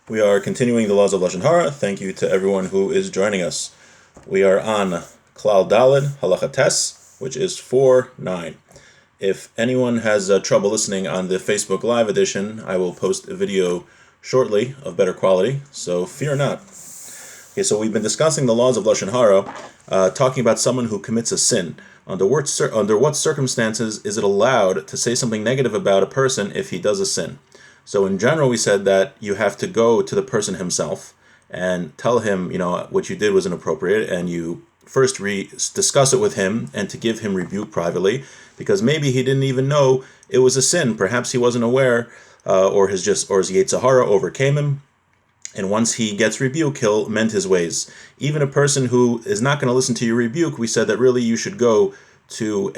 We are continuing the laws of Lashon Harah. Thank you to everyone who is joining us. We are on Klal Daled, Halacha Tes, which is 4-9. If anyone has trouble listening on the Facebook Live edition, I will post a video shortly of better quality, so fear not. Okay, so we've been discussing the laws of Lashon Harah, talking about someone who commits a sin. Under what circumstances is it allowed to say something negative about a person if he does a sin? So in general, we said that you have to go to the person himself and tell him, what you did was inappropriate, and you first discuss it with him and to give him rebuke privately, because maybe he didn't even know it was a sin. Perhaps he wasn't aware, or his Yetzer Hara overcame him. And once he gets rebuke, he'll mend his ways. Even a person who is not going to listen to your rebuke, we said that really you should go to to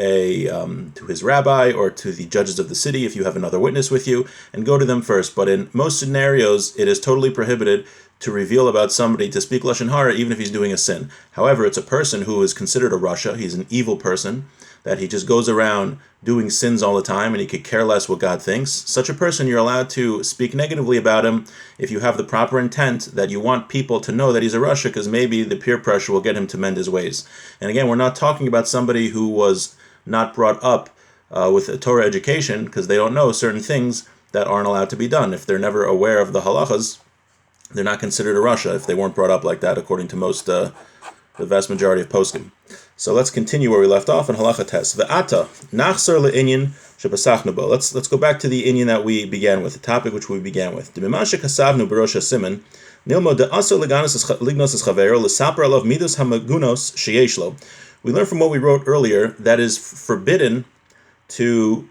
his rabbi or to the judges of the city if you have another witness with you, and go to them first. But in most scenarios, it is totally prohibited to reveal about somebody, to speak Lashon Hara, even if he's doing a sin. However, it's a person who is considered a rasha. He's an evil person, that he just goes around doing sins all the time and he could care less what God thinks. Such a person, you're allowed to speak negatively about him if you have the proper intent that you want people to know that he's a rasha, because maybe the peer pressure will get him to mend his ways. And again, we're not talking about somebody who was not brought up with a Torah education, because they don't know certain things that aren't allowed to be done. If they're never aware of the halachas, they're not considered a rasha if they weren't brought up like that, according to the vast majority of poskim. So let's continue where we left off in Halacha Tes. Ve'ata nachzor le'inyan shebasachnu bo. Let's go back to the inyan that we began with, the topic which we began with. D'miman shekasavnu b'rosh hasiman nilmo de'aso lignos es chavero l'saper alav midos hamagunos sheyesh lo. We learned from what we wrote earlier that is forbidden to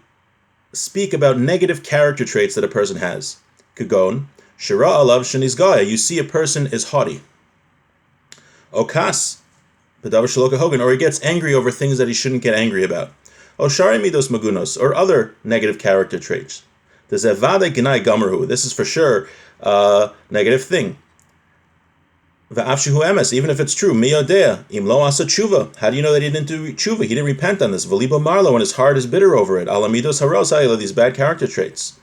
speak about negative character traits that a person has. Kagon shira alav shenizgaya. You see a person is haughty. Okas, or he gets angry over things that he shouldn't get angry about. Oshari midos magunos, or other negative character traits. The zevade gnai gamerhu. This is for sure a negative thing. Va'afshihu emes, even if it's true. Miyodea im lo asa tshuva. How do you know that he didn't do tshuva? He didn't repent on this. V'libo marlo, and his heart is bitter over it. Ala midos haros ha'ila, these bad character traits.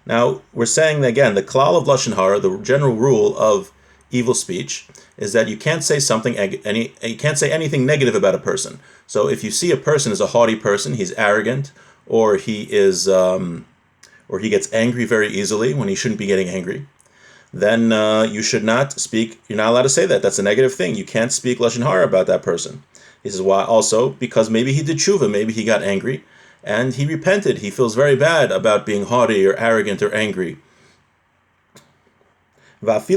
Now we're saying that, again, the klal of Lashon Hara, the general rule of evil speech, is that you can't say you can't say anything negative about a person. So if you see a person as a haughty person, he's arrogant, or he gets angry very easily when he shouldn't be getting angry, then you should not speak. You're not allowed to say that. That's a negative thing. You can't speak Lashon Hara about that person. He says why? Also because maybe he did tshuva, maybe he got angry and he repented. He feels very bad about being haughty or arrogant or angry. Even if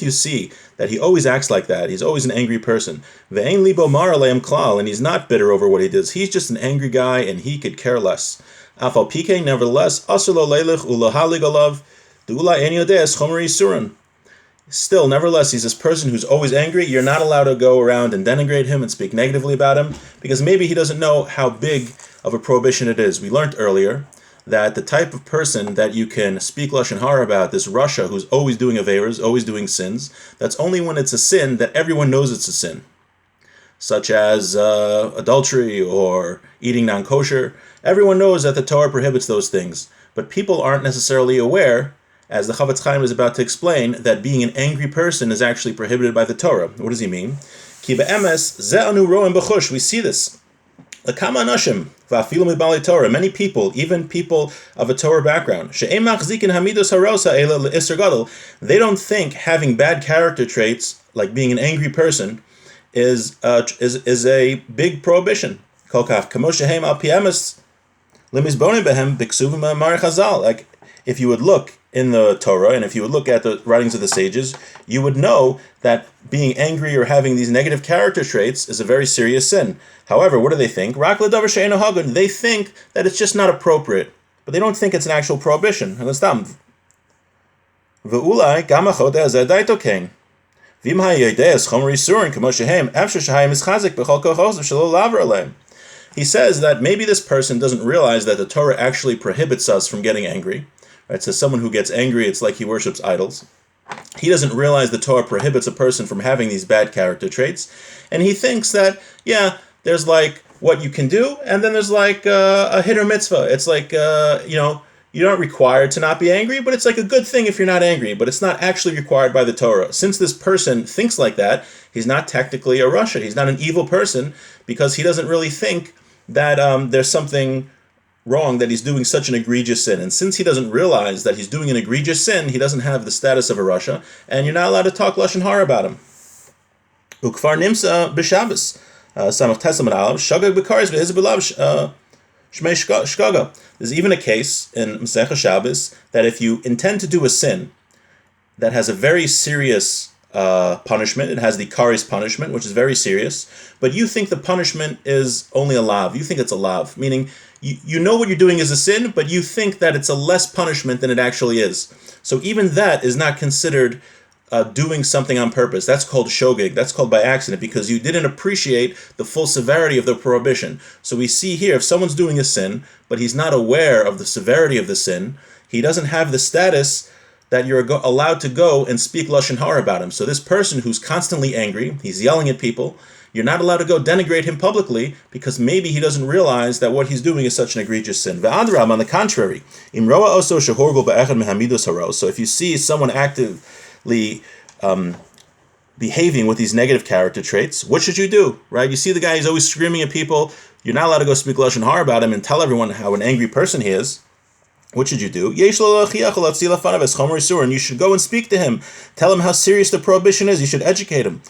you see that he always acts like that, he's always an angry person, and he's not bitter over what he does, he's just an angry guy and he could care less. Nevertheless, still, nevertheless, he's this person who's always angry. You're not allowed to go around and denigrate him and speak negatively about him, because maybe he doesn't know how big of a prohibition it is. We learned earlier that the type of person that you can speak Lashon Hara about, this rasha who's always doing averos, always doing sins, that's only when it's a sin that everyone knows it's a sin, such as adultery or eating non-kosher. Everyone knows that the Torah prohibits those things, but people aren't necessarily aware, as the Chavetz Chaim is about to explain, that being an angry person is actually prohibited by the Torah. What does he mean? Ki be'emes ze anu ro'em b'chush. We see this. Many people, even people of a Torah background, they don't think having bad character traits, like being an angry person, is a big prohibition. Like if you would look in the Torah, and if you would look at the writings of the sages, you would know that being angry or having these negative character traits is a very serious sin. However, what do they think? They think that it's just not appropriate, but they don't think it's an actual prohibition. He says that maybe this person doesn't realize that the Torah actually prohibits us from getting angry. Right? So someone who gets angry, it's like he worships idols. He doesn't realize the Torah prohibits a person from having these bad character traits, and he thinks that, there's like what you can do, and then there's like a hit or mitzvah. It's like, you're not required to not be angry, but it's like a good thing if you're not angry, but it's not actually required by the Torah. Since this person thinks like that, he's not technically a Rasha. He's not an evil person because he doesn't really think that there's something wrong, that he's doing such an egregious sin. And since he doesn't realize that he's doing an egregious sin, he doesn't have the status of a Rasha, and you're not allowed to talk Lashon Hara about him. Ukfar nimsa b'Shabbos, samach tesam alav shagag b'karis v'hizbulav shmei shkaga. There's even a case in Masechah Shabbos that if you intend to do a sin that has a very serious punishment, it has the karis punishment, which is very serious, but you think the punishment is only a lav. You think it's a lav, meaning you know what you're doing is a sin, but you think that it's a less punishment than it actually is. So even that is not considered doing something on purpose. That's called shogeg. That's called by accident because you didn't appreciate the full severity of the prohibition. So we see here, if someone's doing a sin, but he's not aware of the severity of the sin, he doesn't have the status that you're allowed to go and speak Lashon Hara about him. So this person who's constantly angry, he's yelling at people, you're not allowed to go denigrate him publicly because maybe he doesn't realize that what he's doing is such an egregious sin. V'adram, on the contrary, imroa oso shehorgo ba'echad mehamidus haros. So if you see someone actively behaving with these negative character traits, what should you do? Right? You see the guy, he's always screaming at people. You're not allowed to go speak Lashon Hara about him and tell everyone how an angry person he is. What should you do? And you should go and speak to him. Tell him how serious the prohibition is. You should educate him.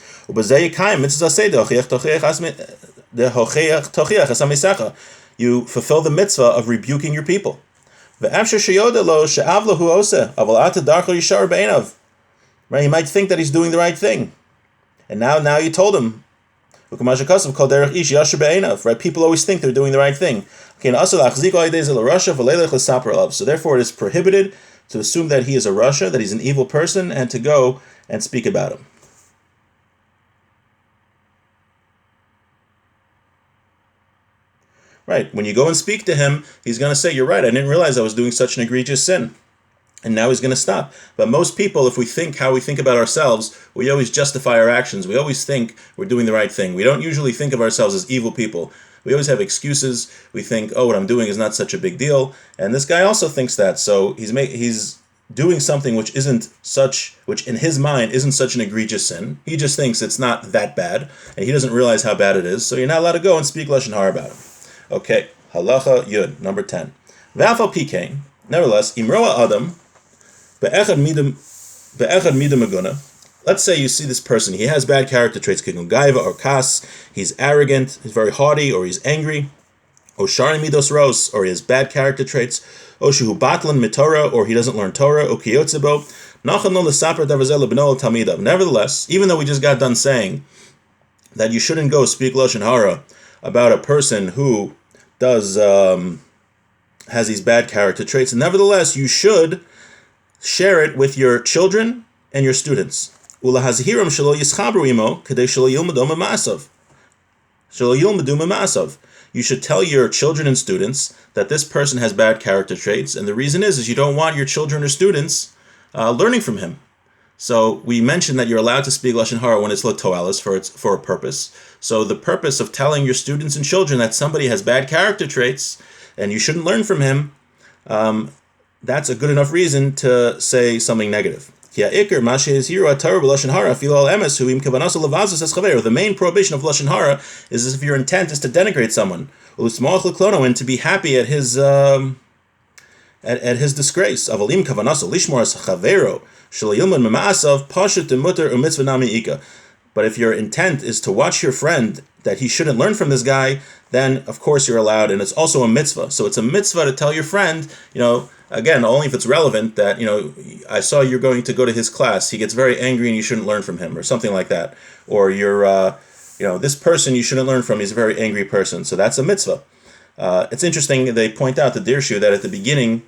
You fulfill the mitzvah of rebuking your people. Right? He might think that he's doing the right thing. And now you told him. Right? People always think they're doing the right thing. So therefore it is prohibited to assume that he is a Rasha, that he's an evil person, and to go and speak about him. Right, when you go and speak to him, he's going to say, you're right, I didn't realize I was doing such an egregious sin. And now he's going to stop. But most people, if we think how we think about ourselves, we always justify our actions. We always think we're doing the right thing. We don't usually think of ourselves as evil people. We always have excuses. We think, oh, what I'm doing is not such a big deal. And this guy also thinks that. So he's doing something which in his mind isn't such an egregious sin. He just thinks it's not that bad, and he doesn't realize how bad it is. So you're not allowed to go and speak Lashon Hara about him. Okay, halacha yud, number 10. V'afal pikein, nevertheless, imroa adam, be'echad midam aguna. Let's say you see this person, he has bad character traits, kigun gaiva or kas, he's arrogant, he's very haughty, or he's angry, or shari midos ros, or he has bad character traits, or shuhu batlan mitorah, or he doesn't learn Torah, or kiyotzebo, nachan lo lesaper davazel lebno talmidav. Nevertheless, even though we just got done saying that you shouldn't go speak Lashon Hara about a person who has these bad character traits, nevertheless, you should share it with your children and your students. You should tell your children and students that this person has bad character traits, and the reason is you don't want your children or students learning from him. So we mentioned that you're allowed to speak Lashon Hara when it's l'toalis, for a purpose. So the purpose of telling your students and children that somebody has bad character traits and you shouldn't learn from him, that's a good enough reason to say something negative. The main prohibition of Lashon Hara is if your intent is to denigrate someone, and to be happy at his disgrace. But if your intent is to watch your friend that he shouldn't learn from this guy, then of course you're allowed, and it's also a mitzvah. So it's a mitzvah to tell your friend, again, only if it's relevant, that, I saw you're going to go to his class, he gets very angry and you shouldn't learn from him, or something like that. Or this person you shouldn't learn from, he's a very angry person. So that's a mitzvah. It's interesting, they point out, the Dirshu, that at the beginning,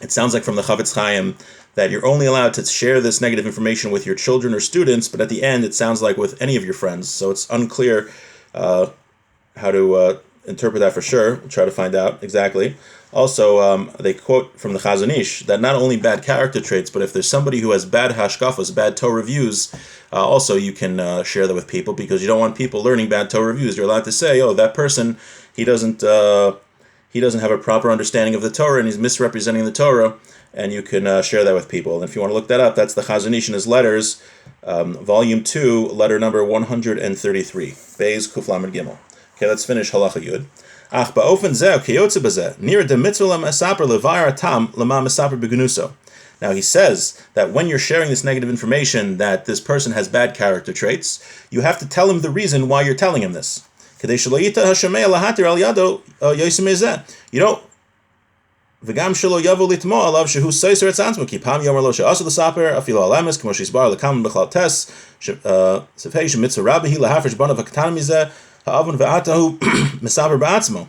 it sounds like from the Chavetz Chaim, that you're only allowed to share this negative information with your children or students, but at the end it sounds like with any of your friends. So it's unclear how to interpret that for sure. We'll try to find out exactly. Also, they quote from the Chazon Ish that not only bad character traits, but if there's somebody who has bad hashkafas, bad Torah views, also you can share that with people, because you don't want people learning bad Torah views. You're allowed to say, oh, that person, he doesn't he doesn't have a proper understanding of the Torah and he's misrepresenting the Torah, and you can share that with people. And if you want to look that up, that's the Chazon Ish in his letters, volume 2, letter number 133, Beis Kuf Lamed Gimel. Okay, let's finish Halacha Yud. Ach ba'ofen zeh kiyotze bezeh nir de mitzvah l'masaper levayar tam lema masaper begenuso. Now he says that when you're sharing this negative information that this person has bad character traits, you have to tell him the reason why you're telling him this. You know, v'gam shelo yavo litmo alav shehu seiser etzantzmo ki pam yomer lo she'asa l'saper afilo alamis k'mo she'isbar l'kam b'chal tes sefei shemitzvah rabbi lahafresh banav ha'katan mizeh ha'avon ve'atahu mesaper ba'atzmo.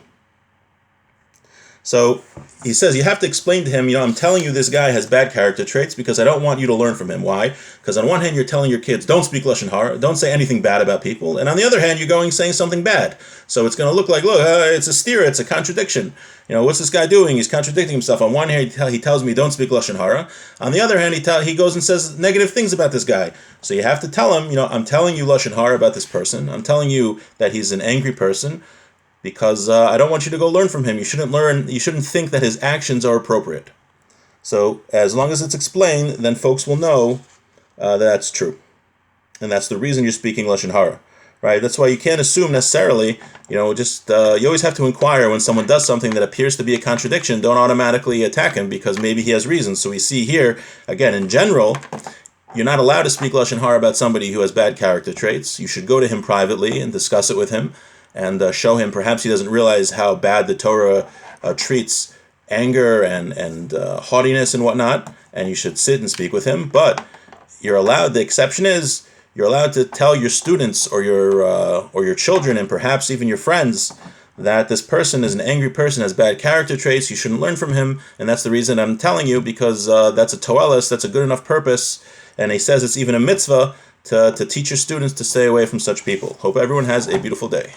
So he says you have to explain to him, I'm telling you this guy has bad character traits because I don't want you to learn from him. Why? Because on one hand you're telling your kids, don't speak Lashon Harah, don't say anything bad about people, and on the other hand you're going saying something bad. So it's going to look like, look, it's a steer, it's a contradiction. What's this guy doing? He's contradicting himself. On one hand he tells me don't speak Lashon Harah. On the other hand he goes and says negative things about this guy. So you have to tell him, I'm telling you Lashon Harah about this person. I'm telling you that he's an angry person, because I don't want you to go learn from him. You shouldn't think that his actions are appropriate. So as long as it's explained, then folks will know that's true. And that's the reason you're speaking Lashon Harah, right? That's why you can't assume necessarily, you always have to inquire when someone does something that appears to be a contradiction. Don't automatically attack him because maybe he has reasons. So we see here, again, in general, you're not allowed to speak Lashon Harah about somebody who has bad character traits. You should go to him privately and discuss it with him, and show him perhaps he doesn't realize how bad the Torah treats anger and haughtiness and whatnot, and you should sit and speak with him. But you're allowed, the exception is, you're allowed to tell your students or your children and perhaps even your friends that this person is an angry person, has bad character traits, you shouldn't learn from him, and that's the reason I'm telling you, because that's a toelis, that's a good enough purpose, and he says it's even a mitzvah to teach your students to stay away from such people. Hope everyone has a beautiful day.